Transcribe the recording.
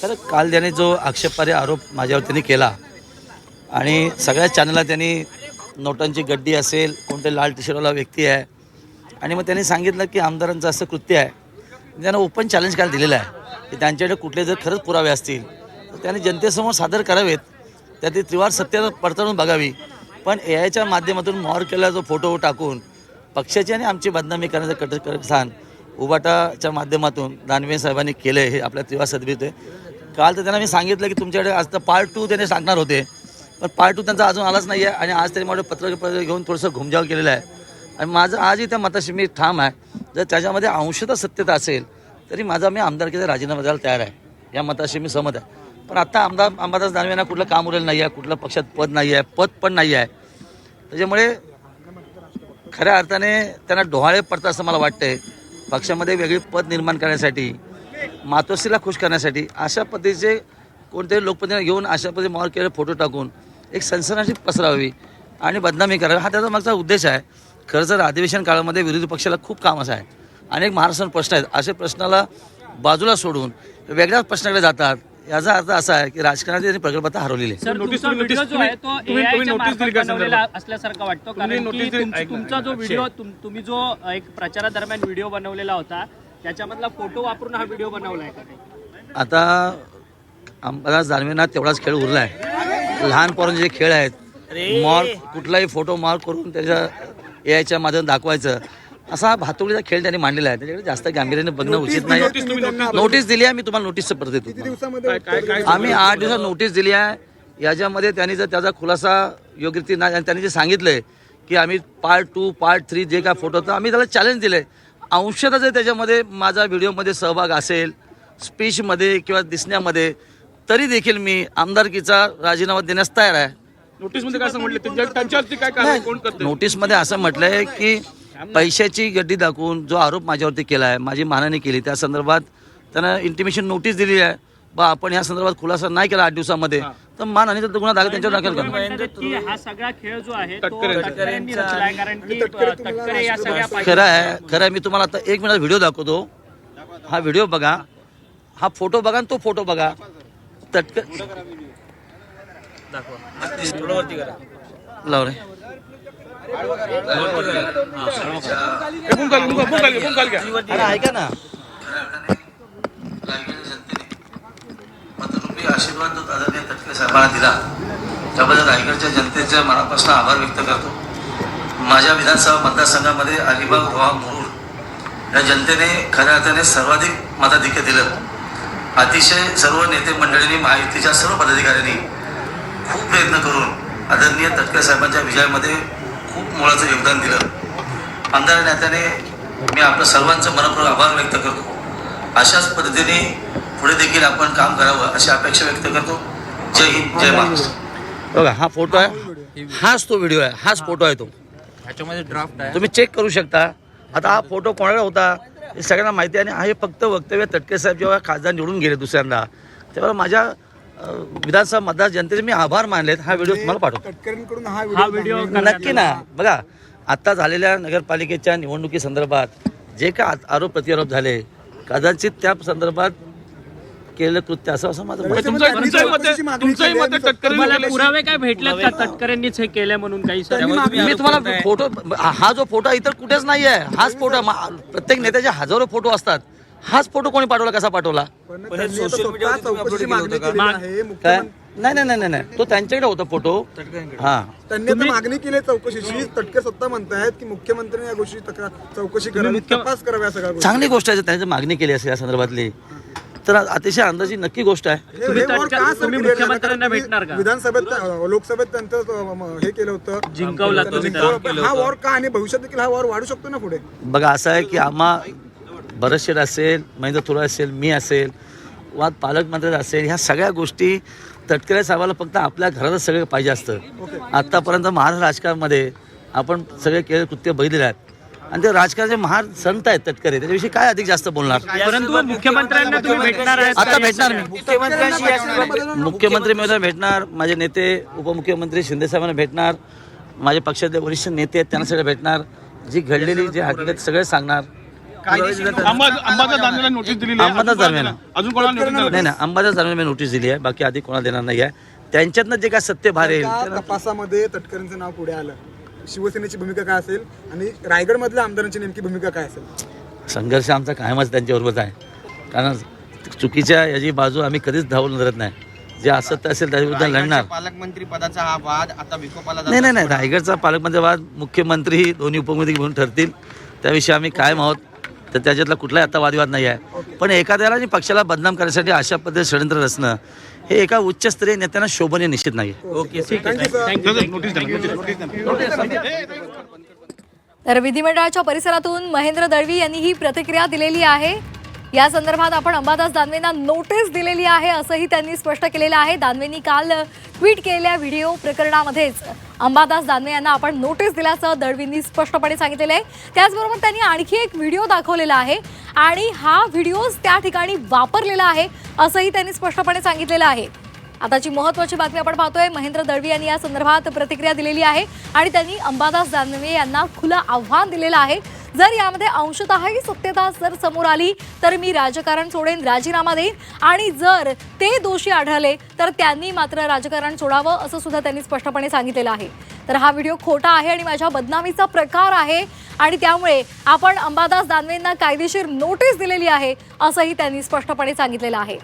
खरं काल त्याने जो आक्षेपार्ह आरोप माझ्यावर त्यांनी केला आणि सगळ्या चॅनलला त्यांनी नोटांची गड्डी असेल, कोणते लाल टी शर्टवाला व्यक्ती आहे आणि मग त्यांनी सांगितलं की आमदारांचं असं कृत्य आहे. त्यांना ओपन चॅलेंज करायला दिलेलं आहे की त्यांच्याकडे कुठले जर खरंच पुरावे असतील तर त्यांनी जनतेसमोर सादर करावेत, त्यातली त्रिवार सत्य पडताळून बघावी. पण AIच्या माध्यमातून मॉर केलेला जो फोटो टाकून पक्षाची आणि आमची बदनामी करण्याचं कटस्थान उबाटाच्या माध्यमातून दानवे साहेबांनी केलं आहे, हे आपल्या त्रिवार सदबीत आहे. काल तर त्यांना मी सांगितलं की तुमच्याकडे आज तर पार्ट 2 त्यांनी टाकणार होते, पण पार्ट 2 त्यांचा अजून आलाच नाही आहे आणि आज त्यांनी माझं पत्र घेऊन थोडंसं घुमजाव केलेलं आहे. आणि माझं आजही त्या मताशी मी ठाम आहे, जर त्याच्यामध्ये अंशतः सत्यता असेल तरी मी आमदारकीचा राजीनामा द्यायला तयार आहे, या मताशी मी सहमत आहे. पण आत्ता अंबादास दानवेंना कुठलं काम उरलेलं नाही आहे, कुठलं पक्षात पद नाही आहे, पद पण नाही आहे. त्याच्यामुळे खऱ्या अर्थाने त्यांना डोहाळे पडतात असं मला वाटतंय. पक्षामध्ये वेगळी पद निर्माण करण्यासाठी, मातोश्रीला खुश करण्यासाठी अशा पद्धतीचे कोणत्याही लोकप्रतिनिधी घेऊन अशा पद्धतीने मॉर केलेले फोटो टाकून एक सनसनाटी पसरावी आणि बदनामी करावी, हा त्याचा मागचा उद्देश आहे. खरं तर अधिवेशन काळामध्ये विरोधी पक्षाला खूप काम असं आहे, अनेक महाराष्ट्रात प्रश्न आहेत, अशा प्रश्नाला बाजूला सोडून वेगळ्याच प्रश्नाकडे जातात. याचा अर्थ असा आहे की राजकारणाची त्यांनी प्रगल्भता हरवलेली आहे. तुमचा व्हिडिओ जो आहे तो AIच्या मार्फत बनवलेला असल्यासारखं वाटतं, कारण की तुमचा जो व्हिडिओ तुम्ही जो एक प्रचारादरम्यान व्हिडिओ बनवलेला होता त्याच्यामधला फोटो वापरून हा व्हिडिओ बनवलाय का? आता अंबादास दानवेंना तेवढाच खेळ उरला आहे. लहान पोरांचे जे खेळ आहेत, मॉल कुठलाही फोटो मॉल करून त्याच्या AIच्या माध्यमातून दाखवायचं, असा भातुकलीचा खेळ त्यांनी मांडलेला आहे. त्याच्याकडे जास्त गांभीर्याने बघणं उचित नाही. नोटीस दिली आहे, मी तुम्हाला नोटीसचं परत देतो. आम्ही 8 दिवसात नोटीस दिली आहे. याच्यामध्ये त्यांनी जर त्याचा खुलासा योग्यरीती नाही आणि त्यांनी जे सांगितलंय की आम्ही पार्ट 2 पार्ट 3 जे काय फोटो होतं आम्ही त्याला चॅलेंज दिलं आहे. अंशतः जर त्याच्यामध्ये माझा व्हिडिओमध्ये सहभाग असेल, स्पीचमध्ये किंवा दिसण्यामध्ये, तरी देखील मी आमदारकीचा राजीनामा देण्यास तयार आहे. नोटीसमध्ये काय म्हटलं, त्यांच्यावरती काय कारवाई कोण करते? नोटीसमध्ये असं म्हटलंय की पैशाची गड्डी दाखवून जो आरोप माझ्यावरती केला आहे, माझी मानहानी केली, त्या संदर्भात त्यांना इंटिमेशन नोटीस दिली आहे. बा आपण या संदर्भात खुलासा नाही केला 8 दिवसामध्ये तर मानहानीचा गुन्हा त्यांच्यावर दाखल करा. हा सगळा खेळ जो आहे तो तटकरेंनी रचलाय, कारण की तटकरे या सगळ्या खरं आहे. मी तुम्हाला आता 1 मिनिट व्हिडिओ दाखवतो. हा व्हिडिओ बघा, हा फोटो बघा आणि तो फोटो बघा. लाव रे. ऐका ना, आशीर्वाद जो आदरणीय तटकरे साहेबांना दिला त्याबद्दल रायगडच्या जनतेच्या मनापासून आभार व्यक्त करतो. माझ्या विधानसभा मतदारसंघामध्ये अलिबाग, रोहा, मुरुड या जनतेने खऱ्या अर्थाने सर्वाधिक मताधिक्य दिलं. अतिशय सर्व नेते मंडळींनी, महायुतीच्या सर्व पदाधिकाऱ्यांनी खूप प्रयत्न करून आदरणीय तटकरे साहेबांच्या विजयामध्ये खूप मोलाचं योगदान दिलं. आमदार नात्याने मी आपलं सर्वांचं मनपूर्वक आभार व्यक्त करतो. अशाच पद्धतीने पुढे देखील आपण काम करावं अशी अपेक्षा व्यक्त करतो. जय हिंद, जय महाराष्ट्र. बघा हा फोटो आहे, हाच तो व्हिडिओ आहे, हाच फोटो आहे तो. ह्याच्यामध्ये ड्राफ्ट आहे, तुम्ही चेक करू शकता. आता हा फोटो कोणाला होता हे सगळ्यांना माहिती आहे आणि हे फक्त वक्तव्य तटकरे साहेब जेव्हा खासदार निवडून गेले दुसऱ्यांदा तेव्हा माझ्या विधानसभा मतदार जनतेचे मी आभार मानलेत. हा व्हिडिओ तुम्हाला पाठवतो. हा व्हिडिओ नक्की ना. बघा आता झालेल्या नगरपालिकेच्या निवडणुकी संदर्भात जे काय आरोप प्रत्यारोप झाले, कदाचित त्या संदर्भात केलेलं कृत्य असं माझं मत. तुम्हाला पुरावे काय भेटलेत का तटकरेंनीच हे केलं म्हणून काही? मी तुम्हाला फोटो, हा जो फोटो इतर कुठेच नाही आहे, हाच फोटो. प्रत्येक नेत्याचे हजारो फोटो असतात, हाच फोटो कोणी पाठवला, कसा पाठवला? काय? नाही, तो त्यांच्याकडे होता फोटो. हा, त्यांनी आता मागणी केली चौकशीची. तटकरे स्वतः म्हणतायत की मुख्यमंत्र्यांनी या गोष्टी चौकशी करावी, तपास कराव्या सगळ्या गोष्टी. चांगली गोष्ट आहे त्यांची मागणी केली असेल या संदर्भातली, तर अतिशय अंदाजी नक्की गोष्ट आहे. तुम्ही मुख्यमंत्र्यांना भेटणार का? विधानसभेत, लोकसभेत त्यांचं हे केलं होतं, जिंकवला. हा वॉर का, आणि भविष्यात देखील हा वॉर वाढू शकतो ना पुढे? बघा असं आहे की आम्हा भरतशेठ असेल, महेंद्र थोरात असेल, मी असेल, वा पालकमंत्री असेल, ह्या सगळ्या गोष्टी तटकरे साहेबाला फक्त आपल्या घरातच सगळं पाहिजे असतं. आत्तापर्यंत महाराष्ट्र राजकारणामध्ये आपण सगळे केलेले कृत्य बघितलेले आहेत आणि ते राजकारणाचे महान संत आहेत तटकरे, त्याच्याविषयी काय अधिक जास्त बोलणार? परंतु मुख्यमंत्र्यांना तुम्ही भेटणार आहे? आता भेटणार मी मुख्यमंत्री महोदय भेटणार, माझे नेते उपमुख्यमंत्री शिंदे साहेबांना भेटणार, माझे पक्षाचे वरिष्ठ नेते आहेत त्यांना सगळे भेटणार, जी घडलेली जी हकीकत सगळे सांगणार. अंबादास दानवेला नोटीस दिलेली आहे. अंबादास दानवेला अजून कोणाला नोटीस नाही? नाही अंबादास दानवेला मी नोटीस दिली आहे, बाकी आधी कोणाला देणार नाही आहे. त्यांच्यातनं जे काय सत्य बाहेर येईल त्या तपासामध्ये तटकरेंचं नाव पुढे आलं, शिवसेनेची भूमिका काय असेल आणि रायगड मधल्या आमदारांची नेमकी भूमिका काय असेल? संघर्ष आमचा कायमच त्यांच्याबरोबरच आहे, कारण चुकीच्या याची बाजू आम्ही कधीच धावून धरत नाही. जे असत्य असेल त्याविरुद्ध लढणार. पालकमंत्री पदाचा हा वाद आता विकोपाला नाही रायगडचा पालकमंत्री वाद मुख्यमंत्री दोन्ही उपमुख्यमंत्री घेऊन ठरतील, त्याविषयी आम्ही कायम आहोत. तर त्याच्यातला कुठलाही आता वादविवाद नाही आहे. पण एखाद्याला आणि पक्षाला बदनाम करण्यासाठी अशा पद्धतीने षडयंत्र रचणं हे एका उच्चस्तरीय नेत्यांना शोभनीय निश्चित नाही. ओके ठीक आहे. Thank you sir. तर विधिमंडळाच्या परिसरातून महेंद्र दळवी यांनी ही प्रतिक्रिया दिलेली आहे. या संदर्भात आपण अंबादास दानवेंना नोटीस दिलेली आहे असंही त्यांनी स्पष्ट केलेलं आहे. दानवेंनी काल ट्विट केलेल्या व्हिडिओ प्रकरणामध्येच अंबादास दानवे यांना आपण नोटीस दिल्याचं दळवींनी स्पष्टपणे सांगितलेलं आहे. त्याचबरोबर त्यांनी आणखी एक व्हिडिओ दाखवलेला आहे आणि हा व्हिडिओ त्या ठिकाणी वापरलेला आहे असंही त्यांनी स्पष्टपणे सांगितलेलं आहे. आताची महत्त्वाची बातमी आपण पाहतोय. महेंद्र दळवी यांनी या संदर्भात प्रतिक्रिया दिलेली आहे आणि त्यांनी अंबादास दानवे यांना खुलं आव्हान दिलेलं आहे. जर यामध्ये अंशतःही सत्यता जर समोर आली तर मी राजकारण सोडेन, राजीनामा देईन आणि जर ते दोषी आढळले तर त्यांनी मात्र राजकारण सोडावं असं सुद्धा त्यांनी स्पष्टपणे सांगितलेलं आहे. तर हा व्हिडिओ खोटा आहे आणि माझ्या बदनामीचा प्रकार आहे आणि त्यामुळे आपण अंबादास दानवेंना कायदेशीर नोटीस दिलेली आहे असंही त्यांनी स्पष्टपणे सांगितलेलं आहे.